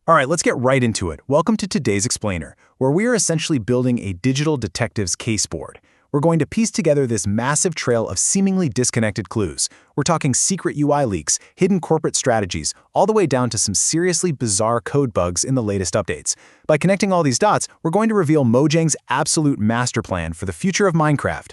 All right, let's get right into it. Welcome to today's Explainer, where we are essentially building a digital detective's case board. We're going to piece together this massive trail of seemingly disconnected clues. We're talking secret UI leaks, hidden corporate strategies, all the way down to some seriously bizarre code bugs in the latest updates. By connecting all these dots, we're going to reveal Mojang's absolute master plan for the future of Minecraft.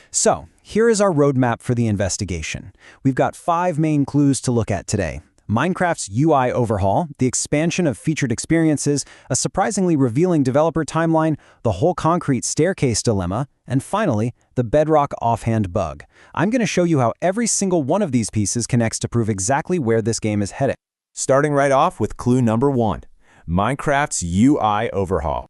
So, here is our roadmap for the investigation. We've got 5 main clues to look at today. Minecraft's UI overhaul, the expansion of featured experiences, a surprisingly revealing developer timeline, the whole concrete staircase dilemma, and finally, the Bedrock offhand bug. I'm going to show you how every single one of these pieces connects to prove exactly where this game is headed. Starting right off with clue number 1, Minecraft's UI overhaul.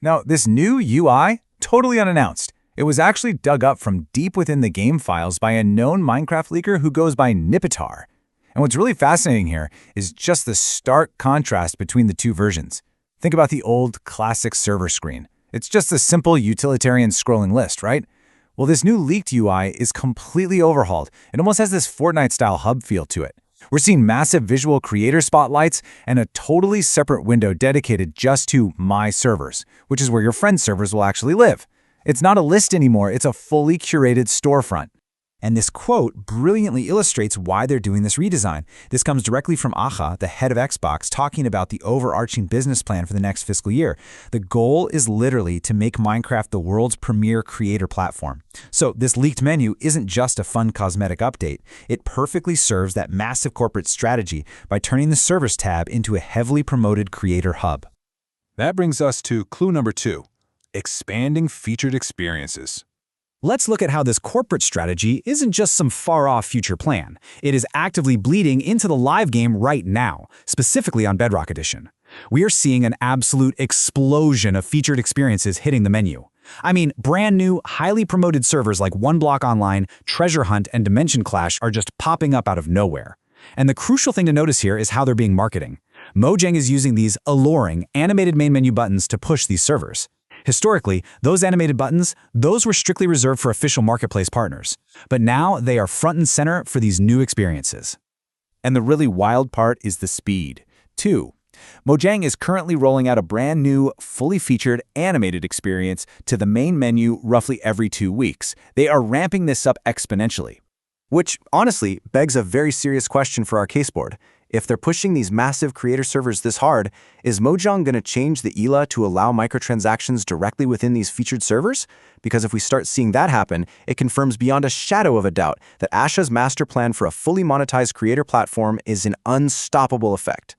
Now, this new UI, totally unannounced. It was actually dug up from deep within the game files by a known Minecraft leaker who goes by Nipitar. And what's really fascinating here is just the stark contrast between the two versions. Think about the old classic server screen. It's just a simple utilitarian scrolling list, right? Well, this new leaked UI is completely overhauled. It almost has this Fortnite-style hub feel to it. We're seeing massive visual creator spotlights and a totally separate window dedicated just to My Servers, which is where your friends' servers will actually live. It's not a list anymore, it's a fully curated storefront. And this quote brilliantly illustrates why they're doing this redesign. This comes directly from Aja, the head of Xbox, talking about the overarching business plan for the next fiscal year. The goal is literally to make Minecraft the world's premier creator platform. So this leaked menu isn't just a fun cosmetic update. It perfectly serves that massive corporate strategy by turning the Servers tab into a heavily promoted creator hub. That brings us to clue number 2, expanding featured experiences. Let's look at how this corporate strategy isn't just some far-off future plan. It is actively bleeding into the live game right now, specifically on Bedrock Edition. We are seeing an absolute explosion of featured experiences hitting the menu. I mean, brand new, highly promoted servers like OneBlock Online, Treasure Hunt, and Dimension Clash are just popping up out of nowhere. And the crucial thing to notice here is how they're being marketed. Mojang is using these alluring, animated main menu buttons to push these servers. Historically, those animated buttons, those were strictly reserved for official marketplace partners. But now they are front and center for these new experiences. And the really wild part is the speed. 2. Mojang is currently rolling out a brand new, fully featured animated experience to the main menu roughly every 2 weeks. They are ramping this up exponentially. Which, honestly, begs a very serious question for our caseboard. If they're pushing these massive creator servers this hard, is Mojang going to change the ELA to allow microtransactions directly within these featured servers? Because if we start seeing that happen, it confirms beyond a shadow of a doubt that Asha's master plan for a fully monetized creator platform is an unstoppable effect.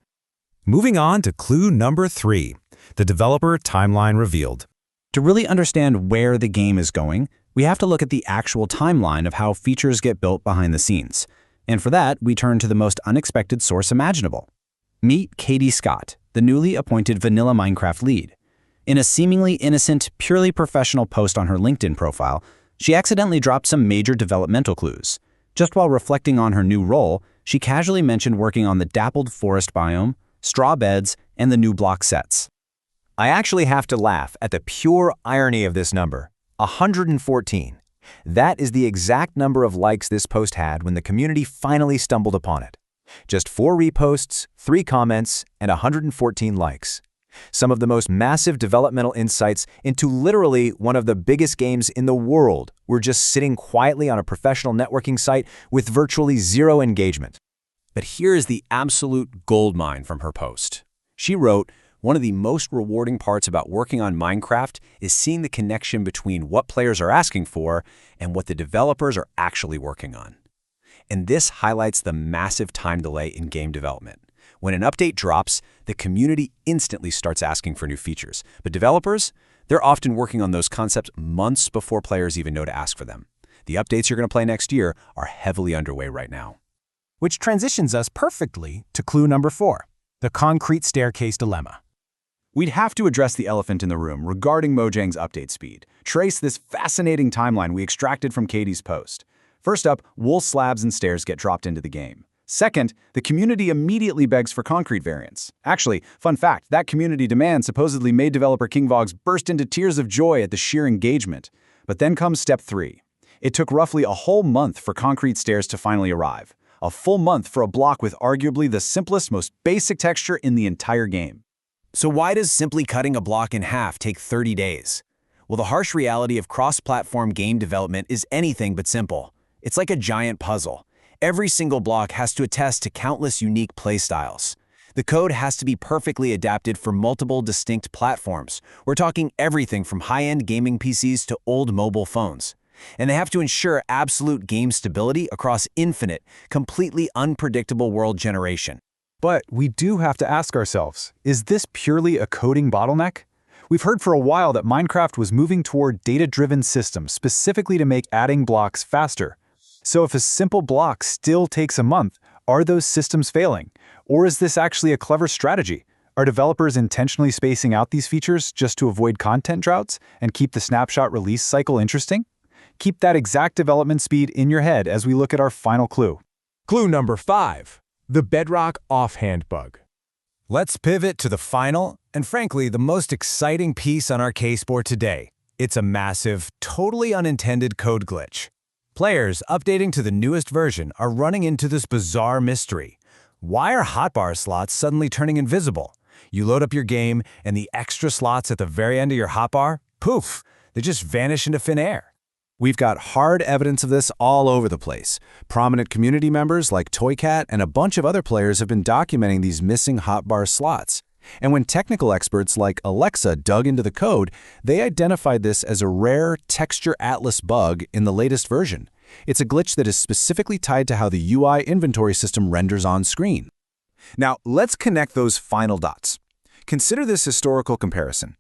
Moving on to clue number 3, the developer timeline revealed. To really understand where the game is going, we have to look at the actual timeline of how features get built behind the scenes. And for that, we turn to the most unexpected source imaginable. Meet Katie Scott, the newly appointed Vanilla Minecraft lead. In a seemingly innocent, purely professional post on her LinkedIn profile, she accidentally dropped some major developmental clues. Just while reflecting on her new role, she casually mentioned working on the dappled forest biome, straw beds, and the new block sets. I actually have to laugh at the pure irony of this number, 114. That is the exact number of likes this post had when the community finally stumbled upon it. Just 4 reposts, 3 comments, and 114 likes. Some of the most massive developmental insights into literally one of the biggest games in the world were just sitting quietly on a professional networking site with virtually 0 engagement. But here is the absolute goldmine from her post. She wrote, "One of the most rewarding parts about working on Minecraft is seeing the connection between what players are asking for and what the developers are actually working on." And this highlights the massive time delay in game development. When an update drops, the community instantly starts asking for new features. But developers, they're often working on those concepts months before players even know to ask for them. The updates you're going to play next year are heavily underway right now. Which transitions us perfectly to clue number 4, the concrete staircase dilemma. We'd have to address the elephant in the room regarding Mojang's update speed. Trace this fascinating timeline we extracted from Katie's post. First up, wool slabs and stairs get dropped into the game. Second, the community immediately begs for concrete variants. Actually, fun fact, that community demand supposedly made developer KingVogs burst into tears of joy at the sheer engagement. But then comes step 3. It took roughly a whole month for concrete stairs to finally arrive. A full month for a block with arguably the simplest, most basic texture in the entire game. So why does simply cutting a block in half take 30 days? Well, the harsh reality of cross-platform game development is anything but simple. It's like a giant puzzle. Every single block has to attest to countless unique playstyles. The code has to be perfectly adapted for multiple distinct platforms. We're talking everything from high-end gaming PCs to old mobile phones. And they have to ensure absolute game stability across infinite, completely unpredictable world generation. But we do have to ask ourselves, is this purely a coding bottleneck? We've heard for a while that Minecraft was moving toward data-driven systems specifically to make adding blocks faster. So if a simple block still takes a month, are those systems failing? Or is this actually a clever strategy? Are developers intentionally spacing out these features just to avoid content droughts and keep the snapshot release cycle interesting? Keep that exact development speed in your head as we look at our final clue. Clue number 5. The Bedrock offhand bug. Let's pivot to the final, and frankly, the most exciting piece on our case board today. It's a massive, totally unintended code glitch. Players updating to the newest version are running into this bizarre mystery. Why are hotbar slots suddenly turning invisible? You load up your game, and the extra slots at the very end of your hotbar, poof, they just vanish into thin air. We've got hard evidence of this all over the place. Prominent community members like Toycat and a bunch of other players have been documenting these missing hotbar slots. And when technical experts like Alexa dug into the code, they identified this as a rare texture atlas bug in the latest version. It's a glitch that is specifically tied to how the UI inventory system renders on screen. Now, let's connect those final dots. Consider this historical comparison.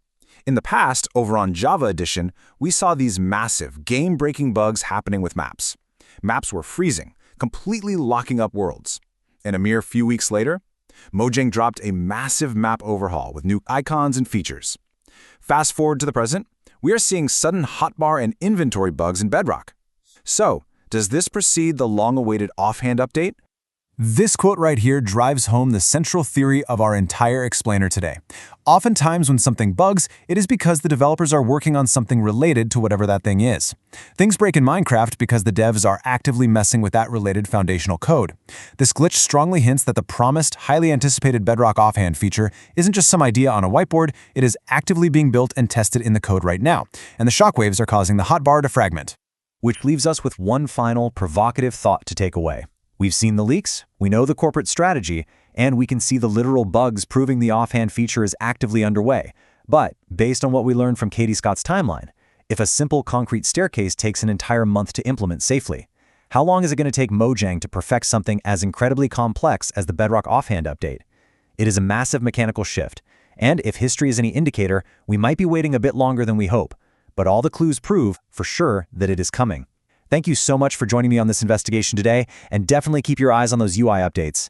In the past, over on Java Edition, we saw these massive, game-breaking bugs happening with maps. Maps were freezing, completely locking up worlds. And a mere few weeks later, Mojang dropped a massive map overhaul with new icons and features. Fast forward to the present, we are seeing sudden hotbar and inventory bugs in Bedrock. So, does this precede the long-awaited offhand update? This quote right here drives home the central theory of our entire explainer today. Oftentimes when something bugs, it is because the developers are working on something related to whatever that thing is. Things break in Minecraft because the devs are actively messing with that related foundational code. This glitch strongly hints that the promised, highly anticipated Bedrock offhand feature isn't just some idea on a whiteboard, it is actively being built and tested in the code right now, and the shockwaves are causing the hotbar to fragment. Which leaves us with one final, provocative thought to take away. We've seen the leaks, we know the corporate strategy, and we can see the literal bugs proving the offhand feature is actively underway. But, based on what we learned from Katie Scott's timeline, if a simple concrete staircase takes an entire month to implement safely, how long is it going to take Mojang to perfect something as incredibly complex as the Bedrock offhand update? It is a massive mechanical shift, and if history is any indicator, we might be waiting a bit longer than we hope. But all the clues prove, for sure, that it is coming. Thank you so much for joining me on this investigation today, and definitely keep your eyes on those UI updates.